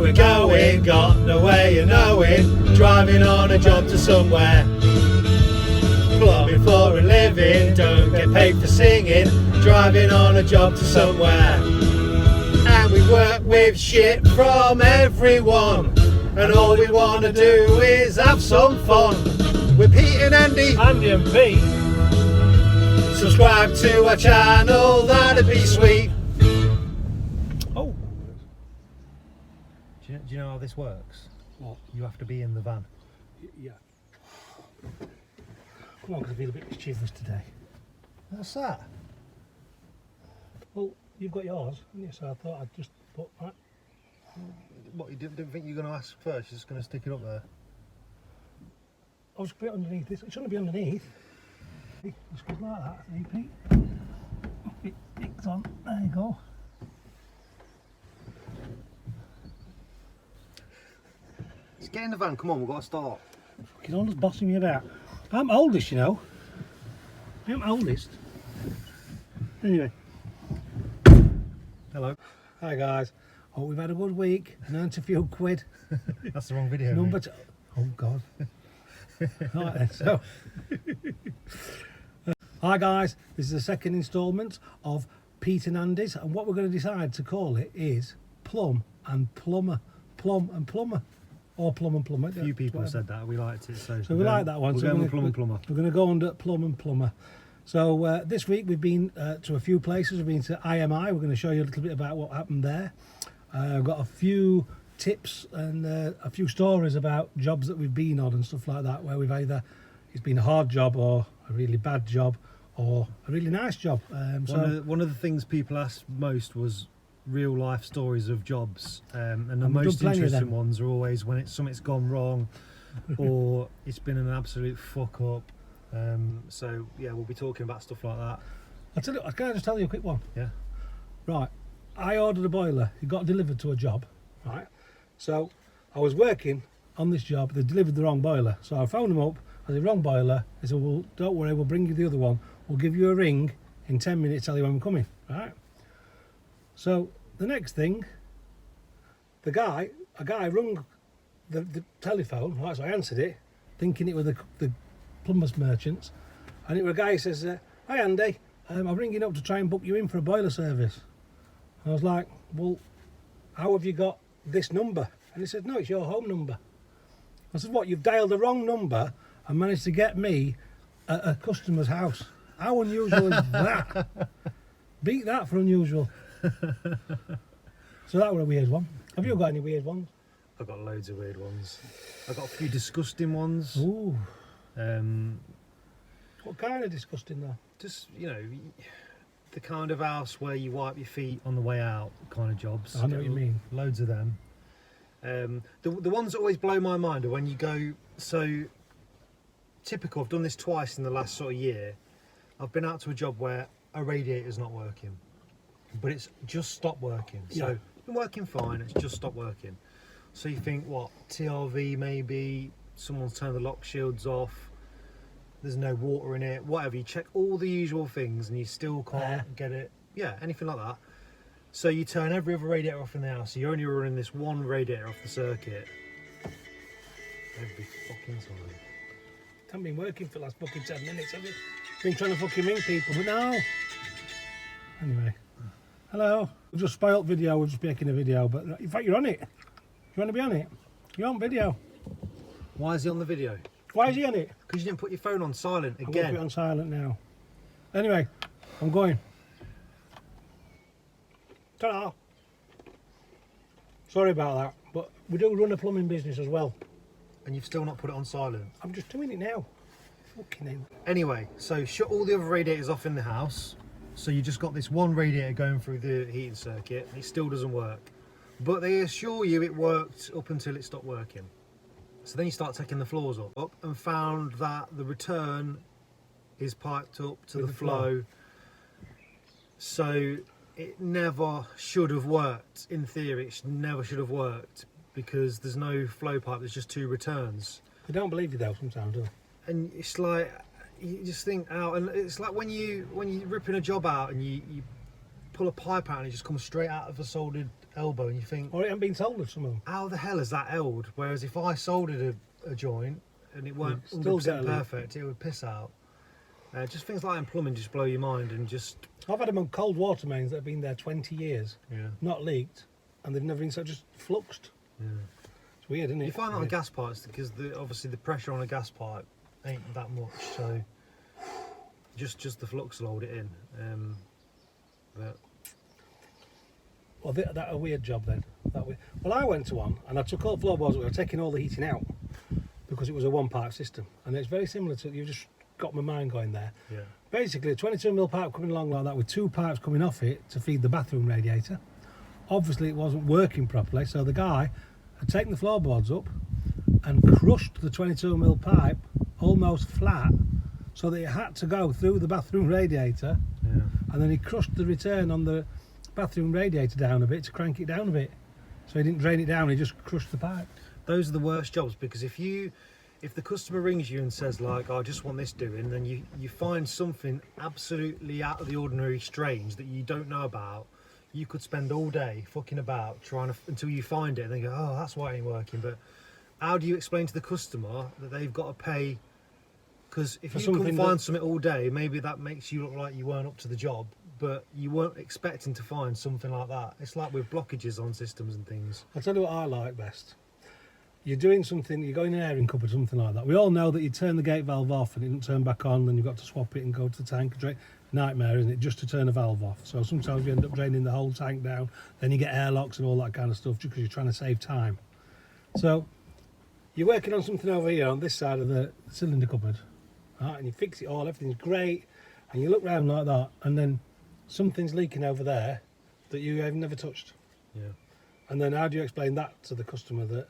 we're going, got no way of knowing, driving on a job to somewhere. Plumbing for a living, don't get paid for singing, driving on a job to somewhere. And we work with shit from everyone, and all we want to do is have some fun. We're Pete and Andy. Andy and Pete. Subscribe to our channel, that'd be sweet. Oh. Do you know how this works? What? You have to be in the van. Yeah. Come on, because I feel a bit mischievous today. What's that? Well, you've got yours, haven't you? So I thought I'd just put that. What, you didn't think you were going to ask first? You're just going to stick it up there? I'll just put it underneath this. It shouldn't be underneath. Just goes like that, see, Pete? It's on. There you go. Let's get in the van, come on, we've got to start. Fucking all just bossing me about. I'm oldest, you know. I'm oldest. Anyway. Hello. Hi guys. Hope we've had a good week and earned a few quid. That's the wrong video. Number two. Oh God. Right then, so. Hi guys, this is the second instalment of Pete and Andy's, and what we're going to decide to call it is Plumb and Plumber. Plumb and Plumber. Or Plumb and Plumber. A few people have said that, we liked it, so we like that one. We're going with Plumb and Plumber. We're going to go under Plumb and Plumber. So this week we've been to a few places. We've been to IMI. We're going to show you a little bit about what happened there. I've got a few tips and a few stories about jobs that we've been on and stuff like that, where we've either it's been a hard job or a really bad job or a really nice job. One of the things people asked most was real life stories of jobs, and the most interesting ones are always when something's gone wrong or it's been an absolute fuck up. So yeah, we'll be talking about stuff like that. Can I just tell you a quick one? Yeah. Right. I ordered a boiler. It got delivered to a job. Right. So I was working on this job. They delivered the wrong boiler. So I phoned them up. I said, wrong boiler. They said, well, don't worry. We'll bring you the other one. We'll give you a ring in 10 minutes. Tell you when we're coming. Right. So the next thing, a guy rung the telephone. Right. So I answered it, thinking it was the plumbers merchants, and it was a guy who says, hi Andy, I'm ringing up to try and book you in for a boiler service. I was like, well, how have you got this number? And he said, no, it's your home number. I said, what, you've dialed the wrong number and managed to get me at a customer's house? How unusual is that? Beat that for unusual. So that was a weird one. Have you got any weird ones? I've got loads of weird ones. I've got a few disgusting ones. Ooh. What kind of disgusting though? Just, you know, the kind of house where you wipe your feet on the way out kind of jobs. I know what you mean. Loads of them. The ones that always blow my mind are when you go, so typical, I've done this twice in the last sort of year. I've been out to a job where a radiator's not working, but it's just stopped working. So Yeah. it's been working fine, it's just stopped working. So you think, what, TRV maybe, someone's turned the lock shields off, there's no water in it, whatever. You check all the usual things and you still can't get it. Yeah, anything like that. So you turn every other radiator off in the house. So you're only running this one radiator off the circuit every fucking time. Haven't been working for the last fucking 10 minutes, have you? Been trying to fucking ring people, but no. Anyway, hello. We've just spoilt video. We're just making a video, but in fact, you're on it. You want to be on it? You're on video. Why is he on the video? Why is he on it? Because you didn't put your phone on silent I'm going again. to put it on silent now. Anyway, I'm going. Ta-da. Sorry about that, but we do run a plumbing business as well. And you've still not put it on silent. I'm just doing it now. Fucking hell. Anyway, so shut all the other radiators off in the house. So you just got this one radiator going through the heating circuit. It still doesn't work. But they assure you it worked up until it stopped working. So then you start taking the floors up and found that the return is piped up to the flow. So it never should have worked. In theory, it never should have worked because there's no flow pipe, there's just two returns. They don't believe you though sometimes, do they? And it's like, you just think out, and it's like when you're ripping a job out and you pull a pipe out and it just comes straight out of a soldered elbow, and you think, Or it ain't been soldered, some of them. how the hell is that held? Whereas if I soldered a joint and it weren't Still 100% get a leak. perfect, it would piss out. Just things like that in plumbing just blow your mind, and just I've had them on cold water mains that have been there 20 years, yeah. not leaked, and they've never been so just fluxed. Yeah. It's weird, isn't it? You find that on gas pipes because obviously the pressure on a gas pipe ain't that much, so just the flux will hold it in. But Well, that a weird job then. Well, I went to one and I took all the floorboards. We were taking all the heating out because it was a one-pipe system, and it's very similar to. You just got my mind going there. yeah, Basically, a 22mm pipe coming along like that with 2 pipes coming off it to feed the bathroom radiator. Obviously, it wasn't working properly, so the guy had taken the floorboards up and crushed the 22mm pipe almost flat, so that it had to go through the bathroom radiator, yeah. and then he crushed the return on the bathroom radiator down a bit to crank it down a bit. So he didn't drain it down, he just crushed the pipe. Those are the worst jobs, because if the customer rings you and says like, oh, I just want this doing, then you find something absolutely out of the ordinary strange that you don't know about. You could spend all day fucking about trying to until you find it, and then go, oh, that's why it ain't working. But how do you explain to the customer that they've got to pay? Because if you can find something all day, maybe that makes you look like you weren't up to the job, but you weren't expecting to find something like that. It's like with blockages on systems and things. I'll tell you what I like best. You're doing something, you're going in an airing cup or something like that. We all know that you turn the gate valve off and it doesn't turn back on, then you've got to swap it and go to the tank. Nightmare, isn't it, just to turn a valve off? So sometimes you end up draining the whole tank down, then you get airlocks and all that kind of stuff just because you're trying to save time. So you're working on something over here on this side of the cylinder cupboard, right? And you fix it all, everything's great, and you look round like that, and then something's leaking over there that you have never touched. Yeah. And then how do you explain that to the customer that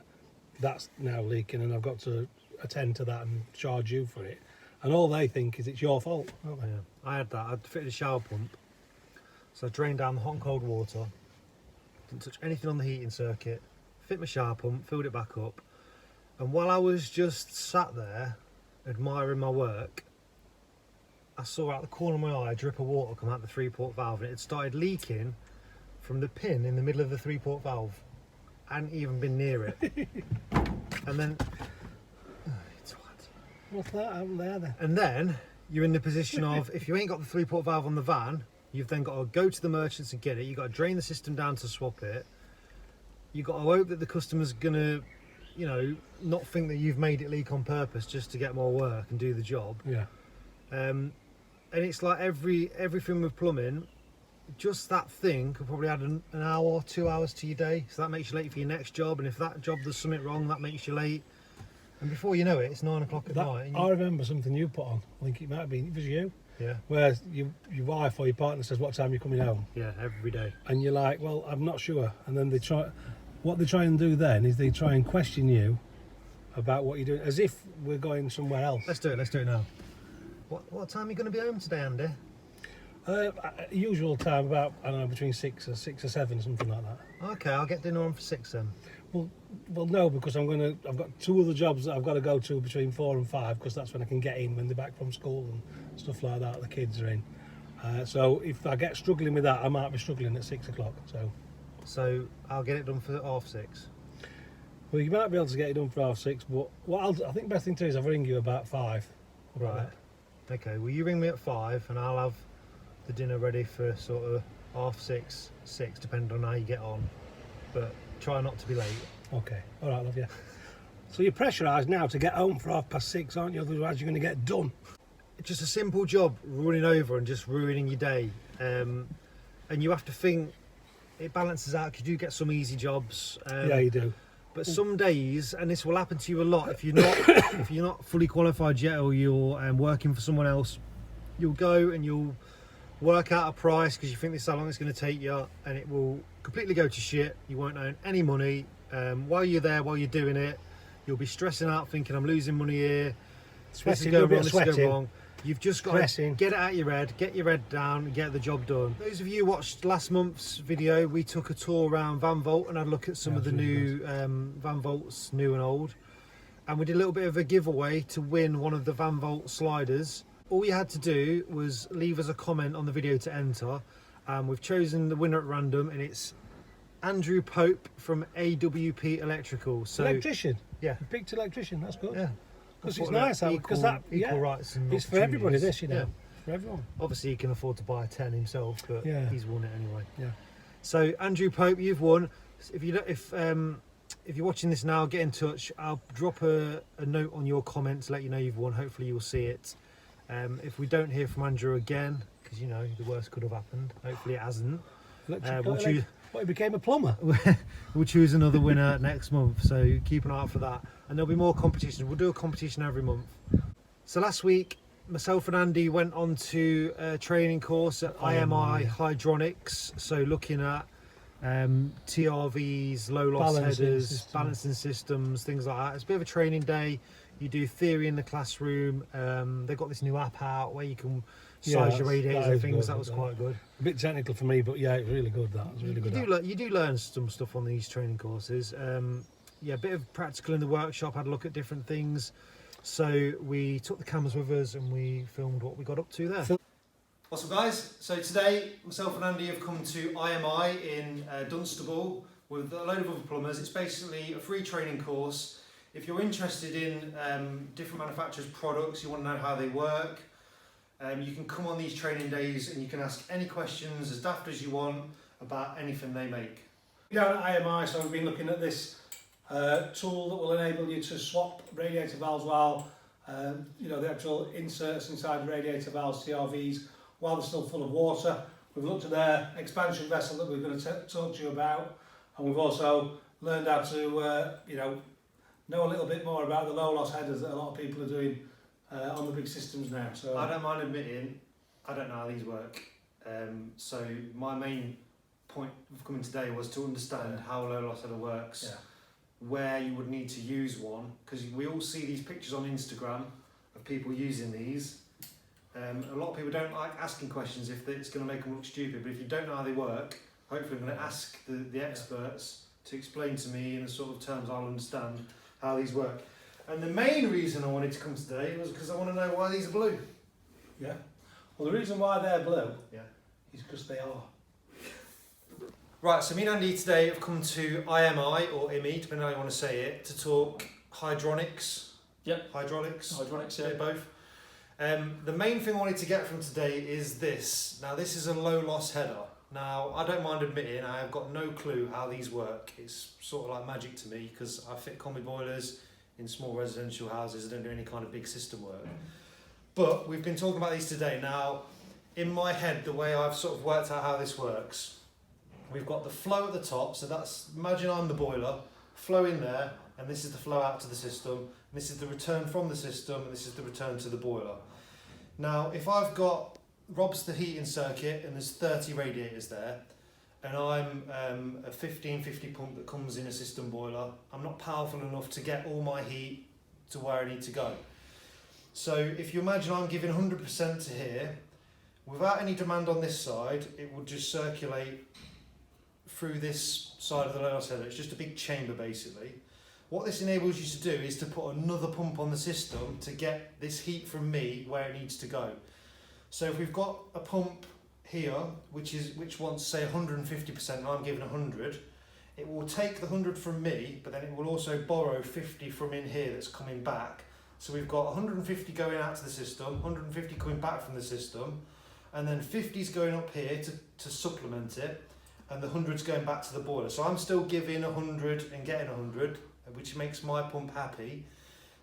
that's now leaking and I've got to attend to that and charge you for it? And all they think is it's your fault, don't they? Yeah. I had that. I'd fitted a shower pump, so I drained down the hot and cold water, didn't touch anything on the heating circuit, fit my shower pump, filled it back up, and while I was just sat there admiring my work, I saw out the corner of my eye a drip of water come out the 3-port valve, and it had started leaking from the pin in the middle of the 3-port valve. I hadn't even been near it. And then What's that happened there then? And then you're in the position of, if you ain't got the 3-port valve on the van, you've then got to go to the merchants and get it. You've got to drain the system down to swap it. You've got to hope that the customer's going to, you know, not think that you've made it leak on purpose just to get more work and do the job. Yeah. And it's like everything with plumbing, just that thing could probably add an hour, 2 hours to your day. So that makes you late for your next job. And if that job does something wrong, that makes you late. And before you know it, it's 9 o'clock at night. And I remember something you put on. I think it might have been, it was you. Yeah. Where your wife or your partner says, what time you're coming home? Yeah, every day. And you're like, well, I'm not sure. And then what they try and do then is they try and question you about what you're doing, as if we're going somewhere else. Let's do it now. What time are you going to be home today, Andy? Usual time, about, I don't know, between 6 or 7, something like that. Okay, I'll get dinner on for 6 then. Well, no, because I've got 2 other jobs that I've got to go to between 4 and 5, because that's when I can get in when they're back from school and stuff like that. The kids are in. So if I get struggling with that, I might be struggling at 6 o'clock. So I'll get it done for 6:30. Well, you might be able to get it done for 6:30, but I think the best thing to do is I'll ring you about 5. Right. Okay. Well, you ring me at 5, and I'll have the dinner ready for sort of 6:30, 6, depending on how you get on. But try not to be late. Okay. All right, love you. So you're pressurised now to get home for 6:30, aren't you? Otherwise, you're going to get done. It's just a simple job, running over and just ruining your day. And you have to think it balances out. 'Cause you do get some easy jobs. Yeah, you do. But some days, and this will happen to you a lot, if you're not fully qualified yet, or you're working for someone else, you'll go and you'll work out a price because you think this is how long it's going to take you, and it will completely go to shit. You won't earn any money. While you're there, while you're doing it, you'll be stressing out, thinking I'm losing money here. This is going wrong, this is going wrong. You've just got to get it out your head, get your head down, and get the job done. Those of you who watched last month's video, we took a tour around Van Volt and had a look at some of the new Van Volts, new and old. And we did a little bit of a giveaway to win one of the Van Volt sliders. All you had to do was leave us a comment on the video to enter. We've chosen the winner at random, and it's Andrew Pope from AWP Electrical. So Electrician. yeah, You picked electrician. That's good. yeah. Because That's it's what nice, because that equal rights and it's for everybody. opportunities. This, you know, Yeah. it's for everyone. Obviously, he can afford to buy a 10 himself, but Yeah. he's won it anyway. Yeah. So Andrew Pope, you've won. If you're watching this now, get in touch. I'll drop a note on your comments, let you know you've won. Hopefully, you'll see it. If we don't hear from Andrew again, because you know the worst could have happened. Hopefully, it hasn't. We'll choose. But he became a plumber. We'll choose another winner next month, so keep an eye out for that. And there'll be more competitions. We'll do a competition every month. So last week, myself and Andy went on to a training course at IMI Hydronics. So looking at TRVs, low loss headers, balancing systems, things like that. It's a bit of a training day. You do theory in the classroom. They've got this new app out where you can size your radiators and things. That was quite good. A bit technical for me, but yeah, it's really good. That was really good. You do learn some stuff on these training courses. Yeah, a bit of practical in the workshop. Had a look at different things. So we took the cameras with us and we filmed what we got up to there. What's up, guys? So today, myself and Andy have come to IMI in Dunstable with a load of other plumbers. It's basically a free training course. If you're interested in different manufacturers' products, you want to know how they work, you can come on these training days and you can ask any questions as daft as you want about anything they make. Down at IMI, so we've been looking at this tool that will enable you to swap radiator valves while you know, the actual inserts inside the radiator valves, TRVs, while they're still full of water. We've looked at their expansion vessel that we're going to talk to you about, and we've also learned how to you know a little bit more about the low loss headers that a lot of people are doing on the big systems now. So I don't mind admitting, I don't know how these work. So my main point of coming today was to understand how a low loss header works, where you would need to use one, because we all see these pictures on Instagram of people using these. A lot of people don't like asking questions if it's going to make them look stupid, but if you don't know how they work, hopefully I'm going to ask the experts to explain to me in the sort of terms I'll understand how these work. And the main reason I wanted to come today was because I want to know why these are blue. yeah, well, the reason why they're blue Yeah. is because they are. Right, so me and Andy today have come to IMI, or IMI, depending on how you want to say it, to talk hydronics. Yep. Hydraulics. Hydronics, They're yeah. both. The main thing I wanted to get from today is this. Now, this is a low loss header. Now, I don't mind admitting I have got no clue how these work. It's sort of like magic to me because I fit combi boilers in small residential houses. I don't do any kind of big system work. But we've been talking about these today. Now, in my head, the way I've sort of worked out how this works, we've got the flow at the top. So that's, imagine I'm the boiler, flow in there, and this is the flow out to the system. And this is the return from the system, and this is the return to the boiler. Now, if I've got Rob's the heating circuit and there's 30 radiators there, and I'm a 1550 pump that comes in a system boiler, I'm not powerful enough to get all my heat to where I need to go. So if you imagine I'm giving 100% to here, without any demand on this side, it will just circulate through this side of the low loss header. It's just a big chamber basically. What this enables you to do is to put another pump on the system to get this heat from me where it needs to go. So if we've got a pump here, which wants say 150% and I'm giving 100, it will take the 100 from me, but then it will also borrow 50 from in here that's coming back. So we've got 150 going out to the system, 150 coming back from the system, and then 50's going up here to supplement it, and the 100's going back to the boiler. So I'm still giving 100 and getting 100, which makes my pump happy,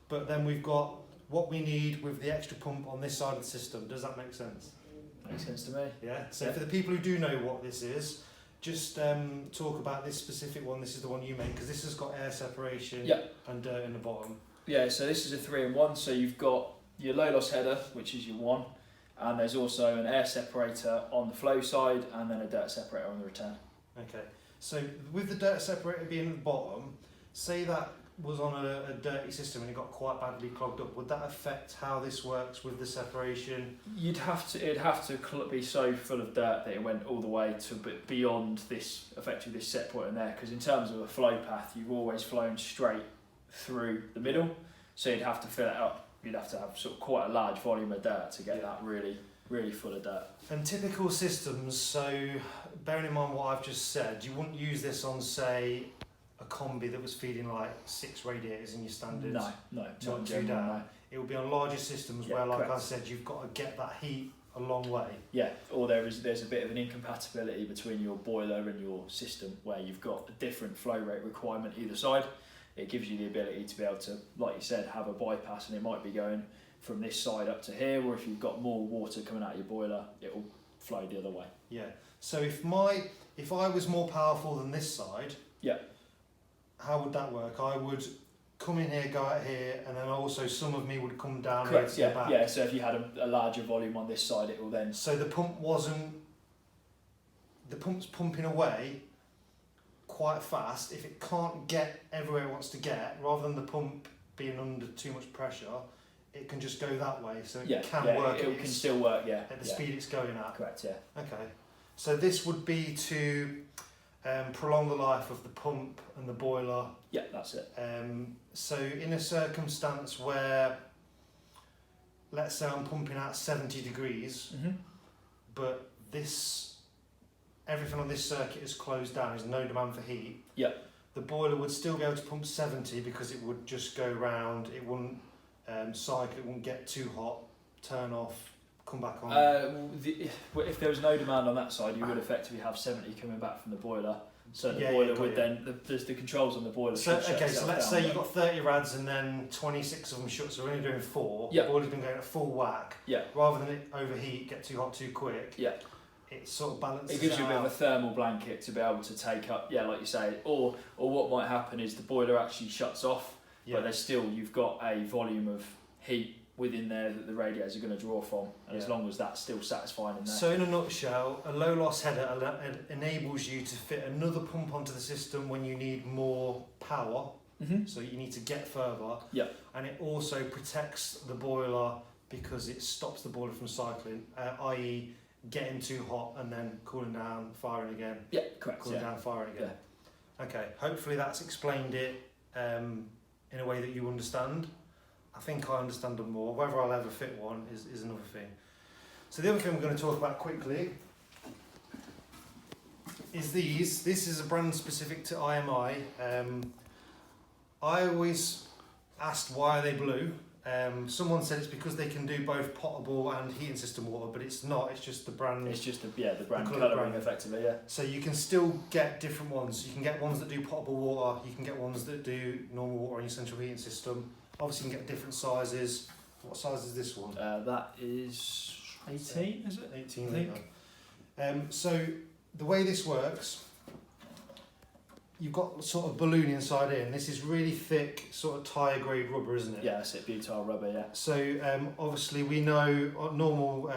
but then we've got what we need with the extra pump on this side of the system. Does that make sense? Makes sense to me. Yeah. So for the people who do know what this is, just talk about this specific one. This is the one you make because this has got air separation and dirt in the bottom. Yeah, so this is a 3-in-1. So you've got your low loss header, which is your one, and there's also an air separator on the flow side and then a dirt separator on the return. Okay. So with the dirt separator being at the bottom, say that was on a dirty system and it got quite badly clogged up, would that affect how this works with the separation? It'd have to be so full of dirt that it went all the way to beyond this, effectively this set point in there, because in terms of a flow path, you've always flown straight through the middle, so you'd have to fill it up. You'd have to have sort of quite a large volume of dirt to get that really really full of dirt. And typical systems, so bearing in mind what I've just said, you wouldn't use this on, say, a combi that was feeding like 6 radiators in your standard. No, not not too general, down. no. It would be on larger systems Yeah, where, like correct. I said, you've got to get that heat a long way. Yeah, or there's a bit of an incompatibility between your boiler and your system where you've got a different flow rate requirement either side. It gives you the ability to be able to, like you said, have a bypass, and it might be going from this side up to here, or if you've got more water coming out of your boiler, it will flow the other way. Yeah. So if I was more powerful than this side, yeah, how would that work? I would come in here, go out here, and then also some of me would come down correct. here to Yeah, the back. yeah. So if you had a larger volume on this side, it will then. So the pump's pumping away quite fast. If it can't get everywhere it wants to get, rather than the pump being under too much pressure, it can just go that way. So it can work. It can still work. Yeah, at the speed it's going at. correct. Yeah. Okay. So this would be to prolong the life of the pump and the boiler. Yeah, that's it. So in a circumstance where, let's say I'm pumping at 70 degrees, but everything on this circuit is closed down, there's no demand for heat. Yeah. The boiler would still be able to pump 70 because it would just go round, it wouldn't cycle, it wouldn't get too hot, turn off, come back on. If there was no demand on that side, you would effectively have 70 coming back from the boiler. So the Yeah, boiler got would you. then, there's the controls on the boiler. So, should shut okay, so itself let's down, say but- you've got 30 rads and then 26 of them shut, so we're only doing 4. Yeah. The boiler's been going at full whack. Yeah. Rather than it overheat, get too hot too quick. Yeah. It sort of balances It gives you a bit of a out. thermal blanket to be able to take up, yeah, like you say, or what might happen is the boiler actually shuts off, but there's still, you've got a volume of heat within there that the radiators are going to draw from, and as Yeah. long as that's still satisfying in there. So in a nutshell, a low loss header enables you to fit another pump onto the system when you need more power, so you need to get further. Yeah. And it also protects the boiler because it stops the boiler from cycling, i.e. getting too hot and then cooling down, firing again. Yeah, correct. Cooling down, firing again. Okay, hopefully that's explained it in a way that you understand. I think I understand them more. Whether I'll ever fit one is another thing. So the other thing we're going to talk about quickly is these. This is a brand specific to IMI. I always asked why are they blue. Someone said it's because they can do both potable and heating system water, but it's not. It's just the brand. It's just the brand colour colouring brand. effectively, yeah. So you can still get different ones. You can get ones that do potable water. You can get ones that do normal water in your central heating system. Obviously, you can get different sizes. What size is this one? That is 18, is it? 18 I think. litre. So the way this works, you've got sort of balloon inside here, and this is really thick, sort of tyre grade rubber, isn't it? Yeah, that's it, butyl rubber, yeah. So obviously we know on normal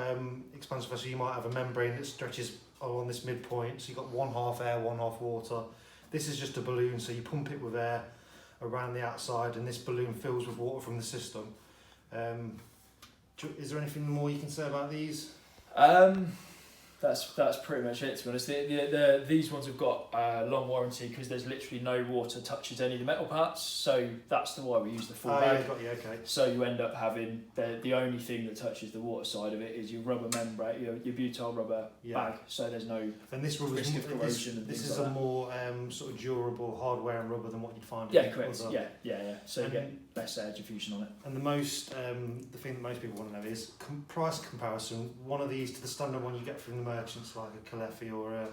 expansive vessel you might have a membrane that stretches along this midpoint, so you've got 1/2 air, 1/2 water. This is just a balloon, so you pump it with air around the outside, and this balloon fills with water from the system. Is there anything more you can say about these? That's pretty much it, to be honest. These ones have got long warranty because there's literally no water touches any of the metal parts, so that's why we use the full bag. Yeah, got you, okay. So you end up having the only thing that touches the water side of it is your rubber membrane, your butyl rubber bag. So there's no And this rubber risk of corrosion and this things is like a that. more sort of durable hardware and rubber than what you'd find. Yeah, in correct. other- Yeah. So you And- get best air diffusion on it. And the thing that most people want to know is price comparison. One of these to the standard one you get from the merchants, like a Calefi or a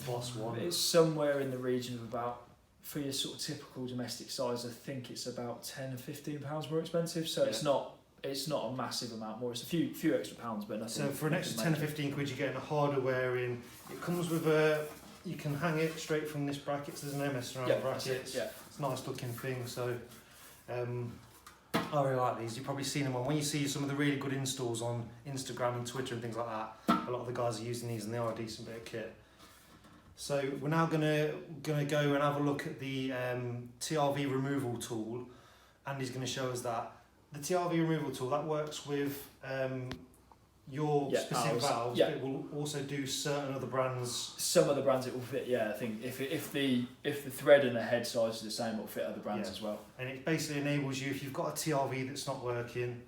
Boss one. It's somewhere in the region of about, for your sort of typical domestic size, I think it's about £10-15 more expensive. So it's not a massive amount more. It's a few extra pounds, but nothing. So for an extra nothing 10 or major. 15 quid, you're getting a hardware in. It comes with you can hang it straight from this bracket, so there's no messing around with that's it, brackets. yeah. It's a nice looking thing, so I really like these. You've probably seen them on, when you see some of the really good installs on Instagram and Twitter and things like that, a lot of the guys are using these and they are a decent bit of kit. So we're now gonna go and have a look at the TRV removal tool. Andy's gonna show us that. The TRV removal tool, that works with your specific valves, but it will also do certain other brands. Some of the brands it will fit. Yeah, I think if the thread and the head size is the same, it will fit other brands as well. And it basically enables you, if you've got a TRV that's not working,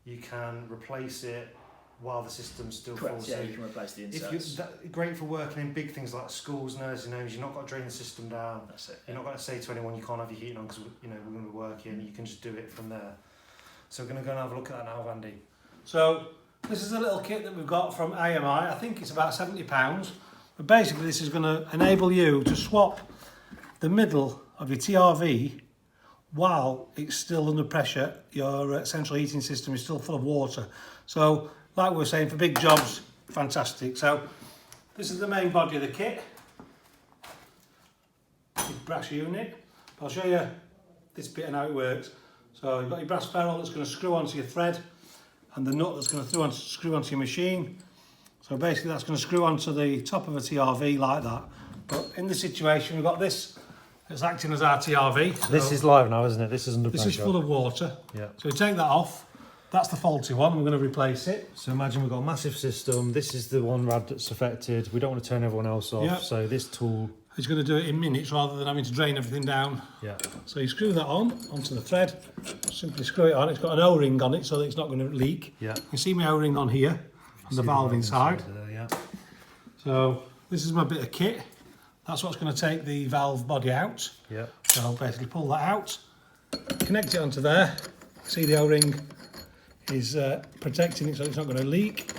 you can replace it while the system's still Correct. full. Yeah, So you can replace the if inserts. great for working in big things like schools, nursing homes, you've not got to drain the system down. That's it. You're not going to say to anyone you can't have your heating on because we're going to be working. You can just do it from there. So we're going to go and have a look at that now, Andy. So this is a little kit that we've got from AMI. I think it's about £70. But basically this is going to enable you to swap the middle of your TRV while it's still under pressure. Your central heating system is still full of water. So like we were saying, for big jobs, fantastic. So this is the main body of the kit. Big brass unit. I'll show you this bit and how it works. So you've got your brass ferrule that's going to screw onto your thread, and the nut that's going to screw onto your machine. So basically that's going to screw onto the top of a TRV like that. But in this situation we've got this that's acting as our TRV. So This is live now, isn't it? This is under pressure. this is full of water. Yeah. So we take that off. That's the faulty one. We're going to replace it. So imagine we've got a massive system. This is the one rad that's affected. We don't want to turn everyone else off. Yeah. So this tool. It's going to do it in minutes rather than having to drain everything down. Yeah. So you screw that onto the thread. Simply screw it on. It's got an O-ring on it so that it's not going to leak. Yeah. You can see my O-ring on here, and the valve inside. There, yeah. So this is my bit of kit. That's what's going to take the valve body out. Yeah. So I'll basically pull that out, connect it onto there. See the O-ring is protecting it so it's not going to leak.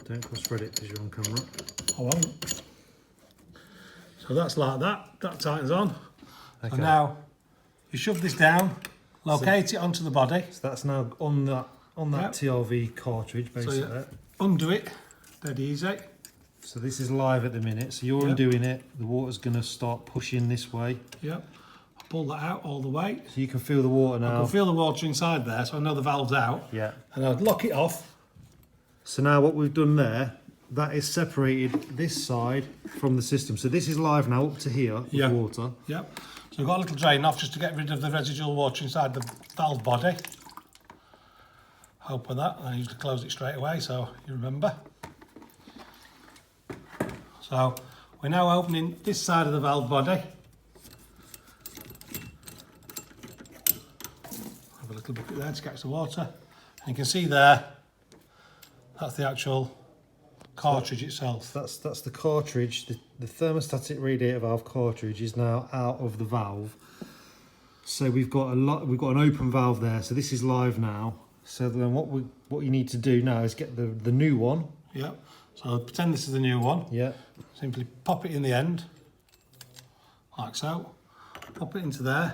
Don't cross-thread it because you're on camera. I won't. So that's like that. That tightens on. Okay. So now you shove this down, locate it onto the body. So that's now on that Yep. TRV cartridge, basically. So you undo it, dead easy. So this is live at the minute. So you're Yep. undoing it. The water's going to start pushing this way. Yep. I pull that out all the way. So you can feel the water I now. can feel the water inside there, so I know the valve's out. Yeah. And I'd lock it off. So now what we've done there, that is separated this side from the system. So this is live now up to here with Yeah. water. Yep. So we've got a little drain off just to get rid of the residual water inside the valve body. Open that, and I usually close it straight away so you remember. So we're now opening this side of the valve body. Have a little bucket there to catch the water. And you can see there, that's the actual cartridge itself. That's the cartridge. The thermostatic radiator valve cartridge is now out of the valve. So we've got an open valve there. So this is live now. So then what you need to do now is get the new one. Yep. So pretend this is the new one. Yeah. Simply pop it in the end, like so. Pop it into there.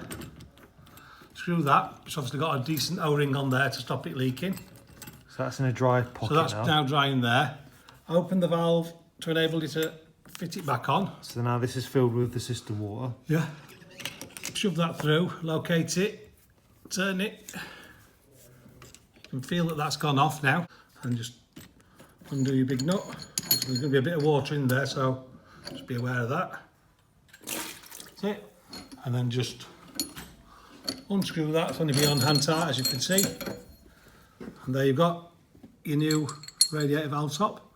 Screw that. It's obviously got a decent O-ring on there to stop it leaking. So that's in a dry pocket So that's now. now drying there. Open the valve to enable you to fit it back on. So now this is filled with the system water. Yeah. Shove that through, locate it, turn it. You can feel that that's gone off now. And just undo your big nut. There's going to be a bit of water in there, so just be aware of that. That's it. And then just unscrew that. It's only beyond hand tight, as you can see. And there you've got your new radiator valve top.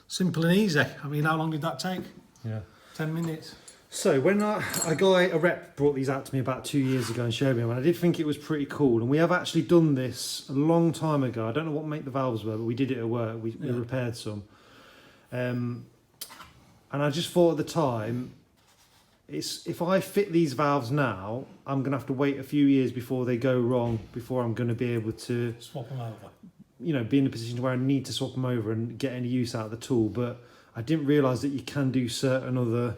Simple and easy. I mean, how long did that take? Yeah. 10 minutes. So when a rep brought these out to me about 2 years ago and showed me them, and I did think it was pretty cool. And we have actually done this a long time ago. I don't know what make the valves were, but we did it at work. We repaired some. And I just thought at the time, if I fit these valves now, I'm going to have to wait a few years before they go wrong, before I'm going to be able to Swap them over. be in a position where I need to swap them over and get any use out of the tool. But I didn't realise that you can do certain other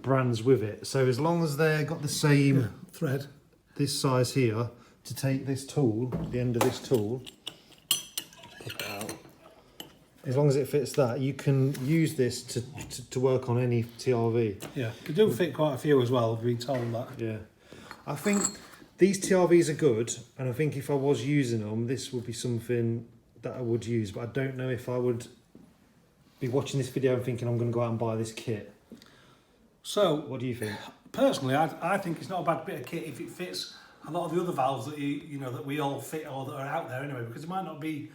brands with it. So as long as they've got the same Thread. this size here, to take this tool, the end of this tool, pop it out. As long as it fits that, you can use this to work on any TRV. Yeah, they do fit quite a few as well, I've been told that. Yeah. I think these TRVs are good, and I think if I was using them, this would be something that I would use, but I don't know if I would be watching this video and thinking I'm going to go out and buy this kit. So, What do you think? personally, I think it's not a bad bit of kit if it fits a lot of the other valves that that we all fit or that are out there anyway, because it might not be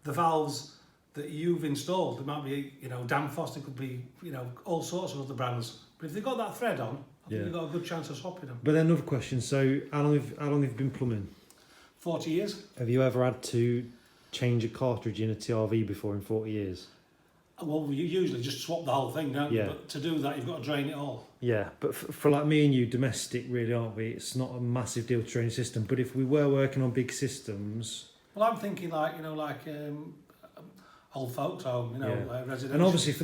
the valves that you've installed. It might be, Danfoss, it could be, all sorts of other brands. But if they've got that thread on, I think you've got a good chance of swapping them. But then another question, so how long have you been plumbing? 40 years? Have you ever had to change a cartridge in a TRV before in 40 years? Well, you usually just swap the whole thing, don't you? Yeah. But to do that, you've got to drain it all. Yeah, but for like me and you, domestic really, aren't we? It's not a massive deal to train a system. But if we were working on big systems... Well, I'm thinking like, old folks home, residential. And obviously for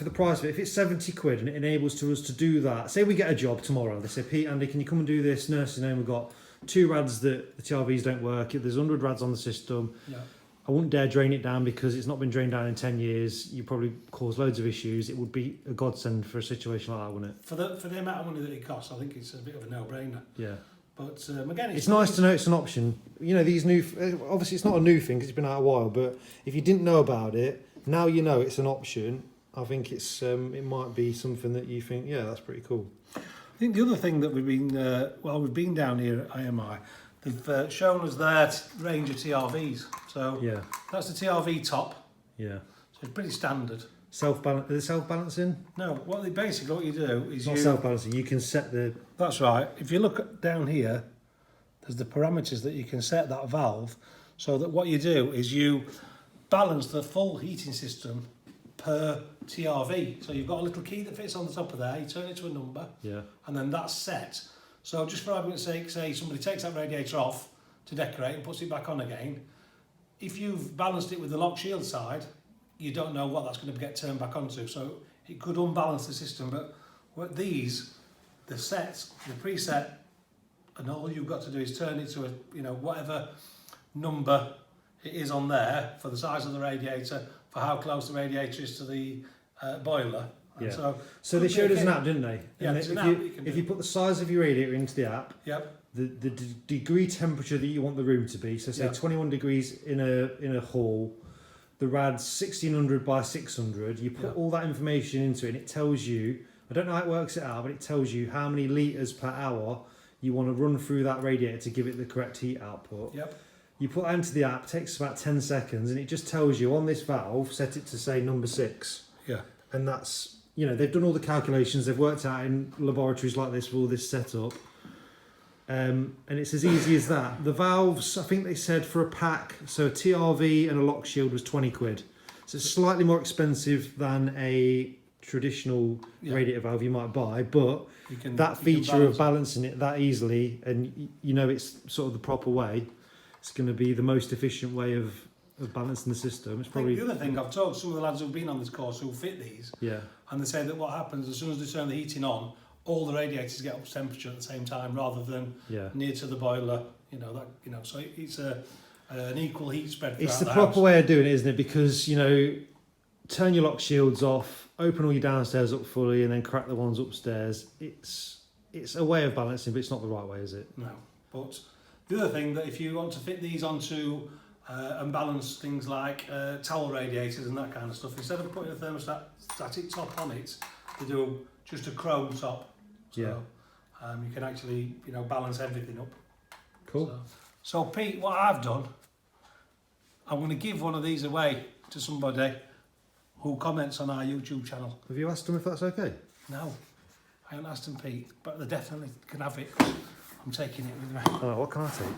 the price of it, if it's 70 quid and it enables us to do that, say we get a job tomorrow, they say, Pete, Andy, can you come and do this nursing home? We've got 2 rads that the TRVs don't work, there's 100 rads on the system. Yeah. I wouldn't dare drain it down because it's not been drained down in 10 years. You probably cause loads of issues. It would be a godsend for a situation like that, wouldn't it? For the amount of money that it costs, I think it's a bit of a no-brainer. Yeah. But again, it's nice to know it's an option. These new, obviously it's not a new thing because it's been out a while, but if you didn't know about it, now you know it's an option. I think it's it might be something that you think, yeah, that's pretty cool. I think the other thing that we've been down here at IMI, they've shown us their range of TRVs. So yeah, that's the TRV top. Yeah. So it's pretty standard. Self-balance? Is it self-balancing? No. What you do is not self-balancing. You can set the. That's right. If you look down here, there's the parameters that you can set that valve, so that what you do is you balance the full heating system per TRV. So you've got a little key that fits on the top of there. You turn it to a number. Yeah. And then that's set. So just for argument's sake, say somebody takes that radiator off to decorate and puts it back on again. If you've balanced it with the lock shield side, you don't know what that's going to get turned back onto. So it could unbalance the system. But what the preset, and all you've got to do is turn it to whatever number it is on there for the size of the radiator, for how close the radiator is to the boiler. And yeah. So they showed us an app, didn't they? Yeah, and if you put the size of your radiator into the app, yep. the degree temperature that you want the room to be, so say 21 degrees in a hall, the rad's 1600 by 600, you put all that information into it and it tells you, I don't know how it works it out, but it tells you how many litres per hour you want to run through that radiator to give it the correct heat output. Yep. You put that into the app, it takes about 10 seconds, and it just tells you on this valve, set it to say number 6. Yeah. And that's, they've done all the calculations, they've worked out in laboratories like this with all this setup. And it's as easy as that. The valves, I think they said for a pack, so a TRV and a lock shield was 20 quid. So it's slightly more expensive than a traditional radiator valve you might buy, but that feature of balancing it that easily, and it's sort of the proper way, it's going to be the most efficient way of balancing the system. It's probably the other thing I've told some of the lads who've been on this course who fit these, and they say that what happens as soon as they turn the heating on, all the radiators get up to temperature at the same time rather than near to the boiler. So it's an equal heat spread. It's the proper way of doing it, isn't it? Because turn your lock shields off, open all your downstairs up fully, and then crack the ones upstairs. It's a way of balancing, but it's not the right way, is it? No. But the other thing that if you want to fit these onto and balance things like towel radiators and that kind of stuff, instead of putting a thermostatic top on it, they do just a chrome top. So you can actually balance everything up. Cool. So Pete, what I've done, I'm going to give one of these away to somebody who comments on our YouTube channel. Have you asked them if that's okay? No, I haven't asked them, Pete, but they definitely can have it. I'm taking it with me. Oh, what can I take?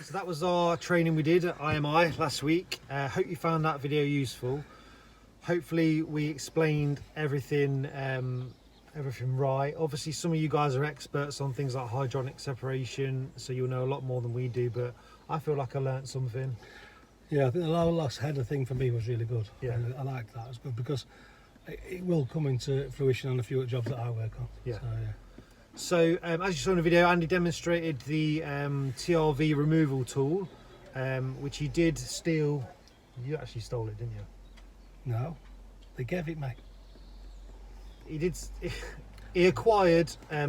So that was our training we did at IMI last week. Hope you found that video useful. Hopefully we explained everything right. Obviously some of you guys are experts on things like hydronic separation, so you'll know a lot more than we do, but I feel like I learnt something. Yeah, I think the low loss header thing for me was really good. Yeah. I liked that. It was good because it will come into fruition on a few jobs that I work on. Yeah. So as you saw in the video, Andy demonstrated the TRV removal tool, which he did steal. You actually stole it, didn't you? No, they gave it me. He did. He acquired a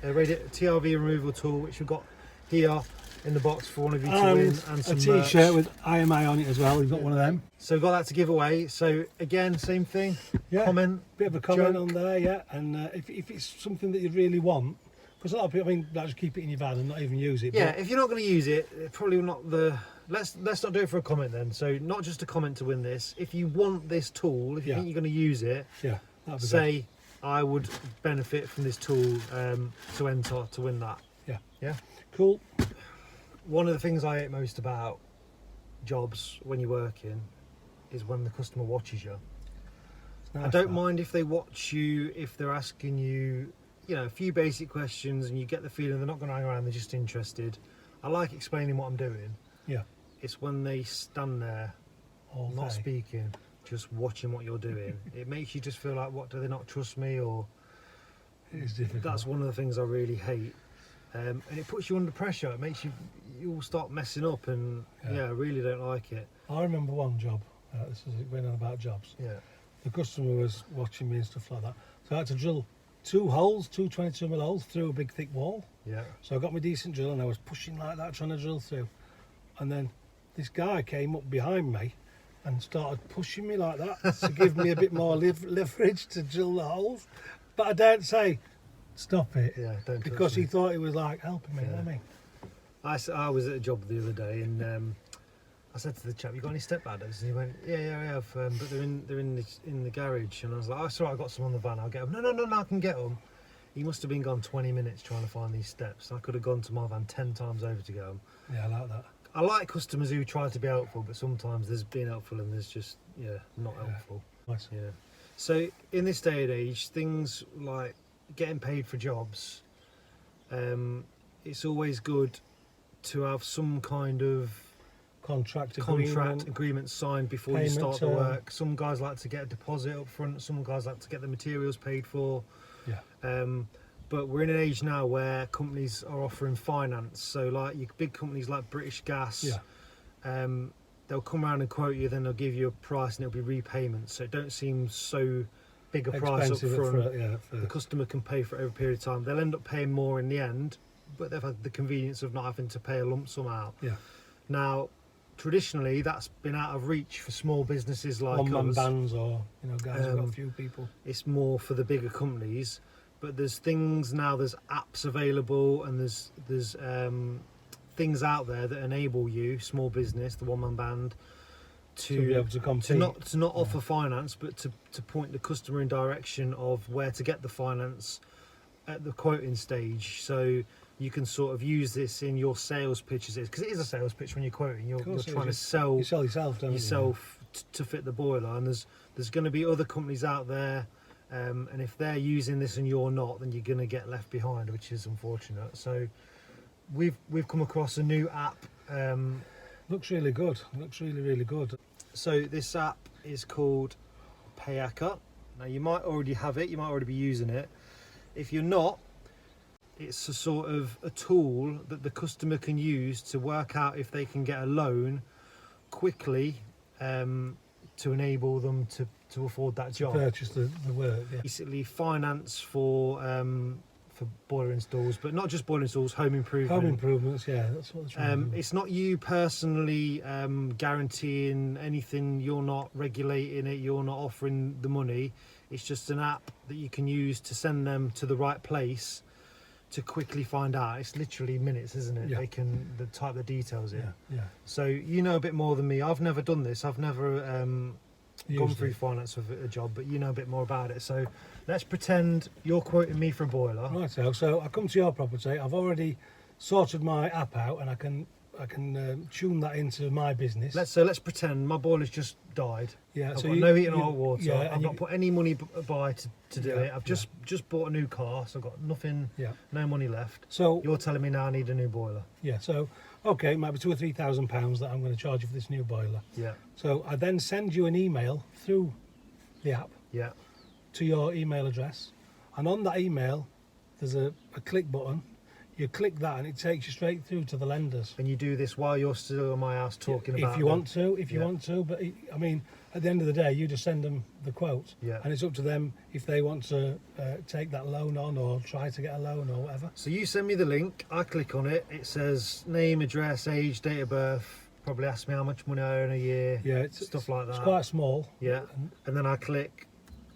TRV removal tool, which we've got here in the box for one of you to win, and some a T-shirt with IMI on it as well. We've got one of them. So we've got that to give away. So again, same thing. Yeah. Comment. Bit of a comment on there, yeah. And if it's something that you really want, because a lot of people, just keep it in your van and not even use it. Yeah, if you're not going to use it, probably not the. Let's not do it for a comment then. So not just a comment to win this. If you want this tool, if you think you're going to use it, that'd be say good. I would benefit from this tool to enter to win that. Yeah. Cool. One of the things I hate most about jobs when you're working is when the customer watches you. Nice, I don't that. mind if they watch you, if they're asking you, a few basic questions and you get the feeling they're not going to hang around, they're just interested. I like explaining what I'm doing. Yeah. It's when they stand there, All not day. speaking, just watching what you're doing. It makes you just feel like, what, do they not trust me? Or It is difficult. that's one of the things I really hate. And it puts you under pressure. It makes you all start messing up, and Yeah. I really don't like it. I remember one job. This is going on about jobs. Yeah. The customer was watching me and stuff like that. So I had to drill 2 holes, 2 22mm holes through a big thick wall. Yeah. So I got my decent drill and I was pushing like that, trying to drill through. And then this guy came up behind me and started pushing me like that to give me a bit more leverage to drill the holes. But I daren't say, stop it. Yeah, don't touch Because he me. thought he was like helping me, you know Yeah. what I mean? I was at a job the other day, and I said to the chap, "You got any step ladders?" And he went, "Yeah, I have, but they're in the garage." And I was like, "Oh, sorry, I got some on the van. I'll get them." No, I can get them. He must have been gone 20 minutes trying to find these steps. I could have gone to my van 10 times over to get them. Yeah, I like that. I like customers who try to be helpful, but sometimes there's being helpful and there's just not Yeah. helpful. Nice. Yeah. So in this day and age, things like getting paid for jobs, it's always good to have some kind of Contract agreement signed before you payment start the term. work. Some guys like to get a deposit up front, some guys like to get the materials paid for. Yeah. But we're in an age now where companies are offering finance. So like your big companies like British Gas, Yeah. they'll come around and quote you, then they'll give you a price and it'll be repayments. So it don't seem so big a price up Expensive front. yeah, The customer can pay for it over a period of time. They'll end up paying more in the end, but they've had the convenience of not having to pay a lump sum out. yeah. Now, traditionally, that's been out of reach for small businesses like One-man us. bands or, guys who've got a Um, few people. It's more for the bigger companies. But there's things now, there's apps available, and there's things out there that enable you, small business, the one-man band, To be able to compete. to not offer finance, but to point the customer in direction of where to get the finance at the quoting stage. So you can sort of use this in your sales pitches, because it is a sales pitch when you're quoting. You're course it trying to is. sell You sell yourself, don't yourself to fit the boiler, and there's going to be other companies out there, and if they're using this and you're not, then you're going to get left behind, which is unfortunate. So we've come across a new app. Looks really good. Looks really, really good. So this app is called Payaka. Now you might already have it, you might already be using it. If you're not, it's a sort of a tool that the customer can use to work out if they can get a loan quickly, to enable them to afford that job. Purchase the work, yeah. Basically finance for boiler installs, but not just boiler installs, home improvement. Home improvements, yeah, that's what it's trying to do. It's not you personally guaranteeing anything. You're not regulating it. You're not offering the money. It's just an app that you can use to send them to the right place to quickly find out. It's literally minutes, isn't it? Yeah. They can type the details in. Yeah. So you know a bit more than me. I've never done this. I've never gone Used through it. finance with a job, but you know a bit more about it. So let's pretend you're quoting me for a boiler. Right, so I come to your property. I've already sorted my app out, and I can tune that into my business. Let's pretend my boiler's just died. Yeah, I've so got you- no heating you- or hot water. yeah, I've and not you- put any money by to do Yeah, it. I've just bought a new car, so I've got nothing, Yeah. no money left. So You're telling me now I need a new boiler. yeah, so okay, it might be £2,000 or £3,000 that I'm going to charge you for this new boiler. Yeah, So I then send you an email through the app yeah, to your email address, and on that email there's a click button. You click that and it takes you straight through to the lenders. and you do this while you're still in my house talking about If you want to, Yeah. but I mean, at the end of the day, you just send them the quote, Yeah. and it's up to them if they want to take that loan on or try to get a loan or whatever. So you send me the link, I click on it, it says name, address, age, date of birth, probably ask me how much money I earn a year, Yeah, it's stuff like that. It's quite small. Yeah, and then I click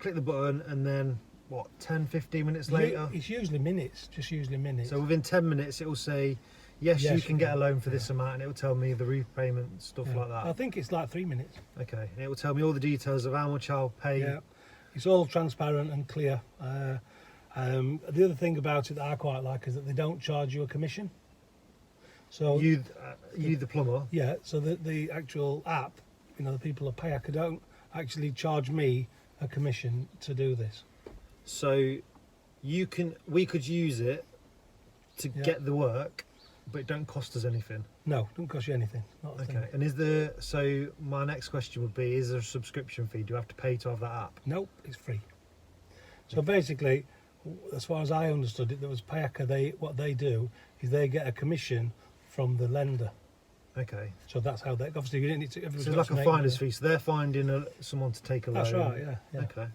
the button, and then what, 10-15 minutes later, It's usually minutes, just usually minutes. so within 10 minutes it will say yes, Yes, you can get a yeah. loan for this amount, and it will tell me the repayment, stuff Yeah. like that. I think it's like 3 minutes. Okay, and it will tell me all the details of how much I'll pay. Yeah, it's all transparent and clear. The other thing about it that I quite like is that they don't charge you a commission. So You the plumber. yeah, so the actual app, the people at Payaca don't actually charge me a commission to do this. So we could use it to get the work, but it don't cost us anything. No, it doesn't cost you anything. Not a thing. Okay. And so my next question would be, is there a subscription fee? Do you have to pay to have that app? Nope, it's free. So basically, as far as I understood it, there was Payaca. What they do is they get a commission from the lender. Okay. So that's how they. Obviously, you didn't need to. So everybody's it's got like to a make finder's money. fee. So they're finding someone to take a loan. That's right. Yeah. Okay.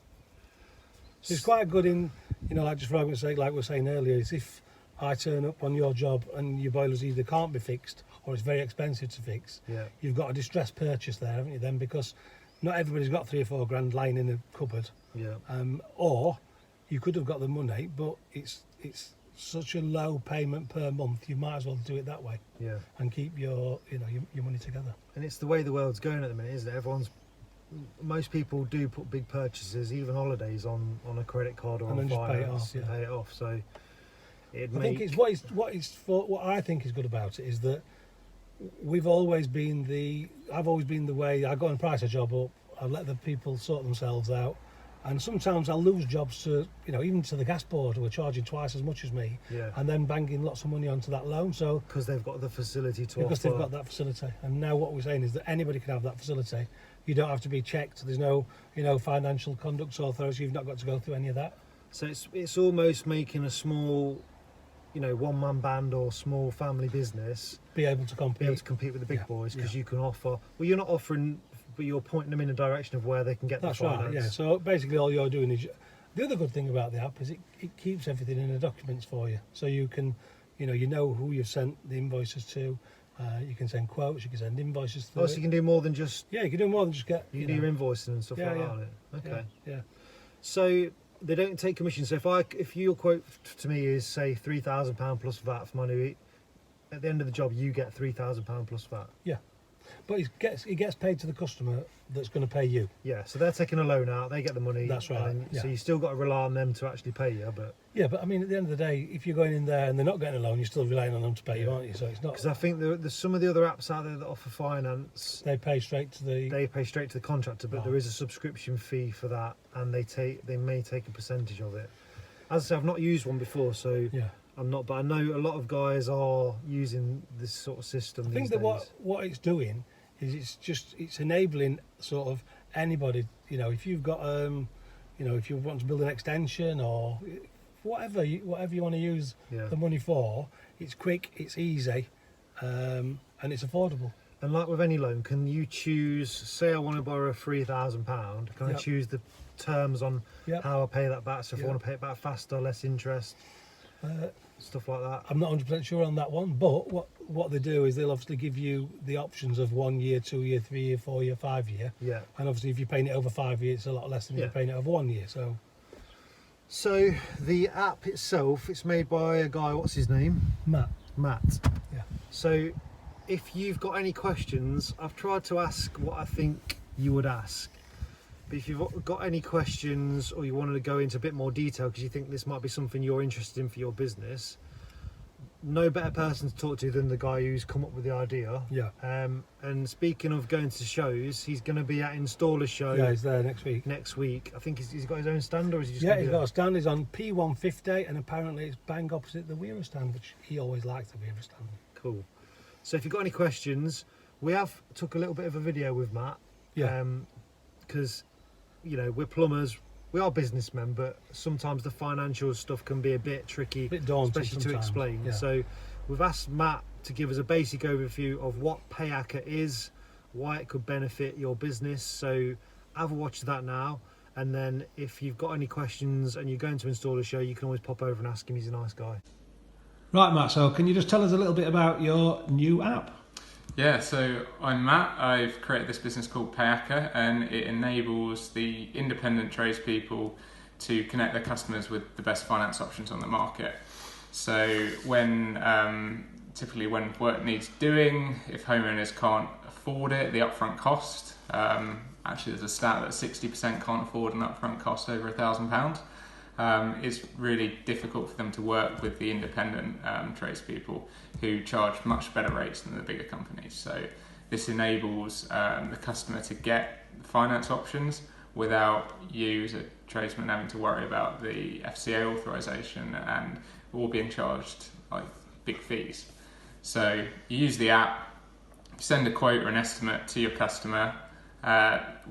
So it's quite good in, like just for argument's sake, like we were saying earlier, is if I turn up on your job and your boilers either can't be fixed or it's very expensive to fix, Yeah. you've got a distressed purchase there, haven't you? Then because not everybody's got 3 or 4 grand lying in a cupboard, Yeah. or you could have got the money, but it's such a low payment per month. You might as well do it that way Yeah. and keep your money together. And it's the way the world's going at the minute, isn't it? Most people do put big purchases, even holidays, on a credit card or And on then just pay it finance off, and yeah. pay it off. So I think it's what I think is good about it is that I've always been the way I go and price a job up. I let the people sort themselves out, and sometimes I'll lose jobs to even to the gas board who are charging twice as much as me, Yeah. and then banging lots of money onto that loan. So because they've got the facility to because offer. they've got that facility, and now what we're saying is that anybody can have that facility. You don't have to be checked. There's no financial conduct authority. You've not got to go through any of that. So it's almost making a small, one-man band or small family business Be able to compete. be able to compete with the big Yeah, boys, because yeah. you can offer. Well, you're not offering, but you're pointing them in a direction of where they can get That's the finance. right, yeah. So basically all you're doing is... The other good thing about the app is it keeps everything in the documents for you. So you can, you know who you've sent the invoices to. You can send quotes, you can send invoices through Oh, so you can do more than just. Yeah, you can do more than just get... You can do your invoicing and stuff Yeah, like yeah. that on it. Okay. Yeah. So they don't take commission. So if your quote to me is say £3,000 plus VAT for my new, at the end of the job you get £3,000 plus VAT. But it gets paid to the customer that's going to pay you. Yeah. So they're taking a loan out, they get the money. That's right, and yeah. So you still got to rely on them to actually pay you, but Yeah, but I mean, at the end of the day, if you're going in there and they're not getting a loan, you're still relying on them to pay you, aren't you? So it's not... because I think there's some of the other apps out there that offer finance. They pay straight to the... They pay straight to the contractor, but Right. there is a subscription fee for that, and they may take a percentage of it. As I say, I've not used one before, so Yeah. I'm not. But I know a lot of guys are using this sort of system. I think these that days. what it's doing is it's enabling sort of anybody, if you've got if you want to build an extension or whatever you want to use Yeah. the money for, it's quick, it's easy, and it's affordable. And like with any loan, can you choose? Say I want to borrow £3,000. Can I Yep. choose the terms on Yep. how I pay that back? So if I Yep. want to pay it back faster, less interest, Uh, stuff like that. I'm not 100% sure on that one, but what they do is they'll obviously give you the options of 1 year, 2 year, 3 year, 4 year, 5 year, Yeah. and obviously if you're paying it over 5 years, it's a lot less than if Yeah. you're paying it over 1 year. So the app itself, it's made by a guy. What's his name? Matt, Matt. Yeah. So if you've got any questions, I've tried to ask what I think you would ask. But if you've got any questions or you wanted to go into a bit more detail because you think this might be something you're interested in for your business, no better person to talk to than the guy who's come up with the idea. yeah, And speaking of going to shows, he's going to be at Installer Show yeah, he's there next week. next week. I think he's got his own stand, or is he just Yeah, gonna he's be got there? a stand. He's on P150, and apparently it's bang opposite the Weaver stand, which he always likes, the Weaver stand. Cool. So if you've got any questions, we have took a little bit of a video with Matt. Yeah. Because, we're plumbers, we are businessmen, but sometimes the financial stuff can be a bit tricky, A bit daunting especially to sometimes, explain. yeah. So we've asked Matt to give us a basic overview of what Payaca is, why it could benefit your business. So have a watch of that now. And then if you've got any questions and you're going to install a show, you can always pop over and ask him. He's a nice guy. Right, Matt, so can you just tell us a little bit about your new app? Yeah, so I'm Matt. I've created this business called Payaca, and it enables the independent tradespeople to connect their customers with the best finance options on the market. So typically when work needs doing, if homeowners can't afford it, the upfront cost, actually there's a stat that 60% can't afford an upfront cost over £1,000. it's really difficult for them to work with the independent tradespeople who charge much better rates than the bigger companies. So this enables the customer to get finance options without you as a tradesman having to worry about the FCA authorisation and all being charged like big fees. So you use the app, send a quote or an estimate to your customer.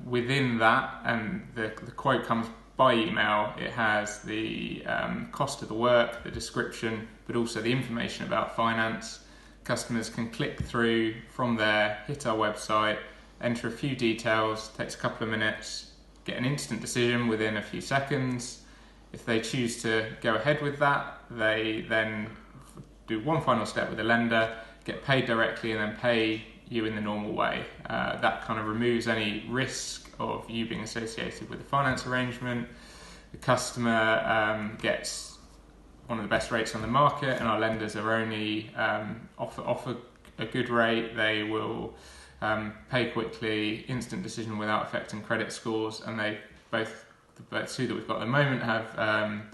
Within that, and the quote comes by email, it has the cost of the work, the description, but also the information about finance. Customers can click through from there, hit our website, enter a few details, takes a couple of minutes, get an instant decision within a few seconds. If they choose to go ahead with that, they then do one final step with the lender, get paid directly, and then pay you in the normal way. That kind of removes any risk of you being associated with the finance arrangement. The customer gets one of the best rates on the market, and our lenders are only offer a good rate. They will pay quickly, instant decision without affecting credit scores, and they both the two that we've got at the moment have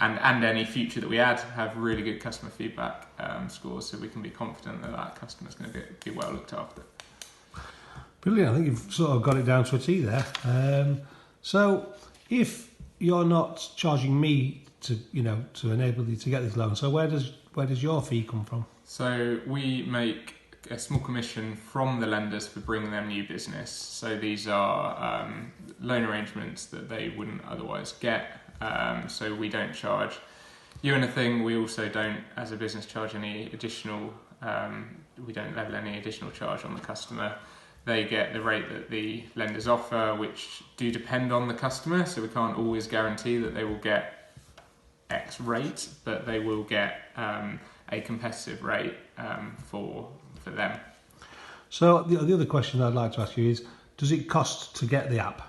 and any future that we add have really good customer feedback scores, so we can be confident that that customer's going to be well looked after. Brilliant. I think you've sort of got it down to a T there. So if you're not charging me to enable you to get this loan, so where does your fee come from? So we make a small commission from the lenders for bringing them new business. So these are loan arrangements that they wouldn't otherwise get. So we don't charge you anything. We also don't, as a business, charge any additional. We don't level any additional charge on the customer. They get the rate that the lenders offer, which do depend on the customer. So we can't always guarantee that they will get X rate, but they will get a competitive rate for them. So the other question I'd like to ask you is, does it cost to get the app?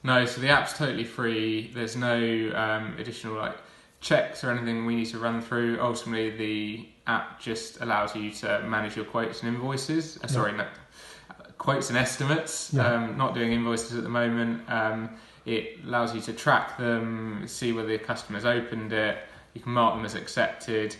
No, so the app's totally free. There's no additional checks or anything we need to run through. Ultimately, the app just allows you to manage your quotes and invoices. Quotes and estimates. Yeah. Not doing invoices at the moment. It allows you to track them, see whether the customer's opened it. You can mark them as accepted.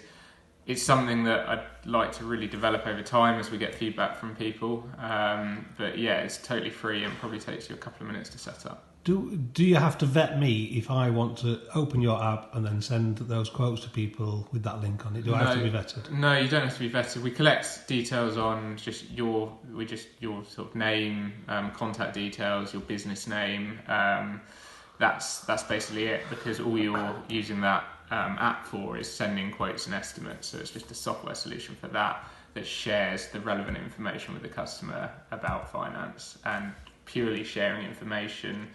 It's something that I'd like to really develop over time as we get feedback from people. But yeah, it's totally free and probably takes you a couple of minutes to set up. Do you have to vet me if I want to open your app and then send those quotes to people with that link on it? Do I have to be vetted? No, you don't have to be vetted. We collect details on just your sort of name, contact details, your business name. That's basically it, because all you're using that app for is sending quotes and estimates. So it's just a software solution for that shares the relevant information with the customer about finance, and purely sharing information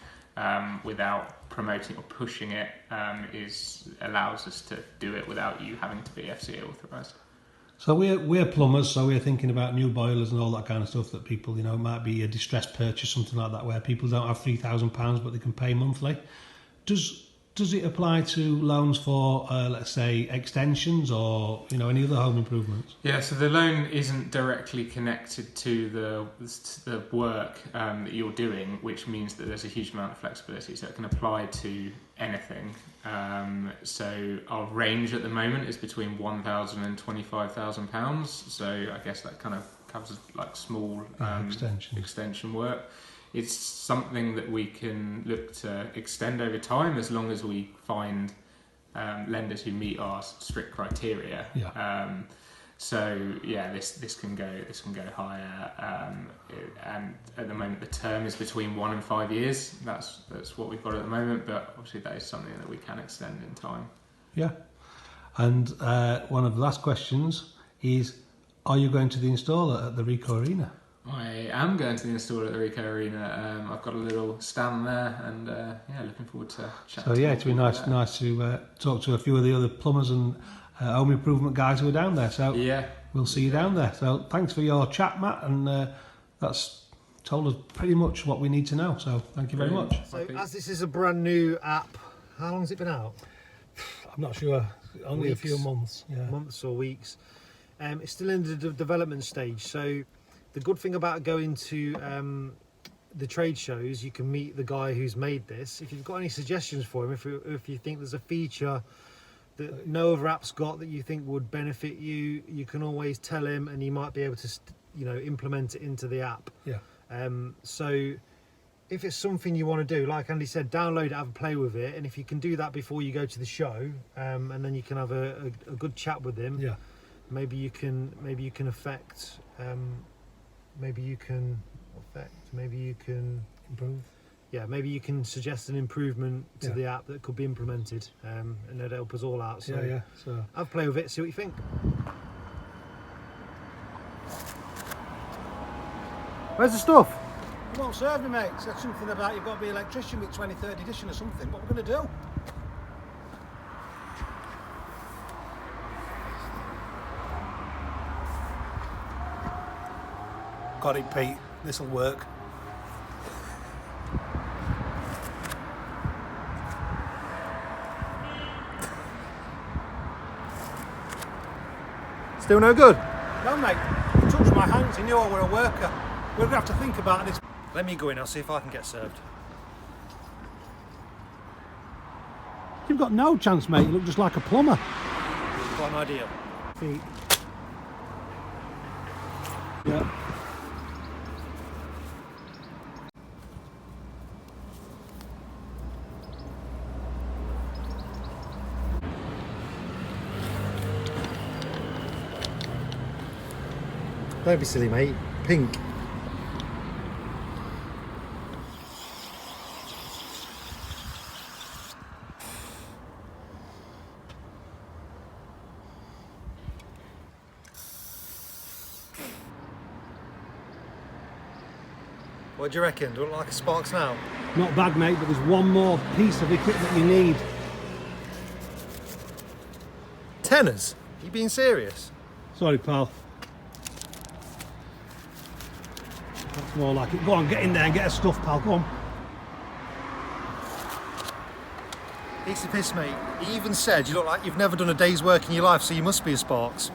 without promoting or pushing it allows us to do it without you having to be FCA authorised. So we're plumbers, so we're thinking about new boilers and all that kind of stuff that people, might be a distressed purchase, something like that, where people don't have £3,000 but they can pay monthly. Does it apply to loans for, let's say, extensions or any other home improvements? Yeah, so the loan isn't directly connected to the work that you're doing, which means that there's a huge amount of flexibility. So it can apply to anything. So our range at the moment is between £1,000 and £25,000. So I guess that kind of covers small extension work. It's something that we can look to extend over time as long as we find lenders who meet our strict criteria. Yeah. This can go higher, and at the moment the term is between 1 and 5 years. That's what we've got at the moment, but obviously that is something that we can extend in time. Yeah. And one of the last questions is, are you going to the installer at the Rico Arena? I am going to the installer at the Rico Arena. I've got a little stand there, and looking forward to chatting. So it'd be nice to talk to a few of the other plumbers and home improvement guys who are down there. So we'll see you down there. So thanks for your chat, Matt, and that's told us pretty much what we need to know. So thank you very much. So as this is a brand new app, how long has it been out? I'm not sure. Only Weeks, a few months. Yeah. Months or weeks. It's still in the development stage. So the good thing about going to the trade shows, you can meet the guy who's made this. If you've got any suggestions for him, if you think there's a feature that no other app's got that you think would benefit you, you can always tell him, and he might be able to, implement it into the app. Yeah. So if it's something you want to do, like Andy said, download it, have a play with it, and if you can do that before you go to the show, and then you can have a good chat with him. Yeah. Maybe you can affect. Maybe you can Improve. Yeah, maybe you can suggest an improvement to Yeah. the app that could be implemented, and it'd help us all out. So Yeah. So have a play with it, see what you think. Where's the stuff? it won't serve me, mate. Said something about you've got to be an electrician with 23rd edition or something. What we're going to do? Got it, Pete. This'll work. Still no good? No, mate. He touched my hands. He knew I were a worker. We're going to have to think about this. Let me go in, I'll see if I can get served. You've got no chance, mate. You look just like a plumber. Got an idea. Feet. Yeah. Don't be silly, mate. Pink. What do you reckon? Do it look like a Sparks now? Not bad, mate, but there's one more piece of equipment you need. Tenors? You being serious? Sorry, pal. That's more like it. Go on, get in there and get her stuff, pal. Go on. Piece of piss, mate. He even said you look like you've never done a day's work in your life, so you must be a Sparks.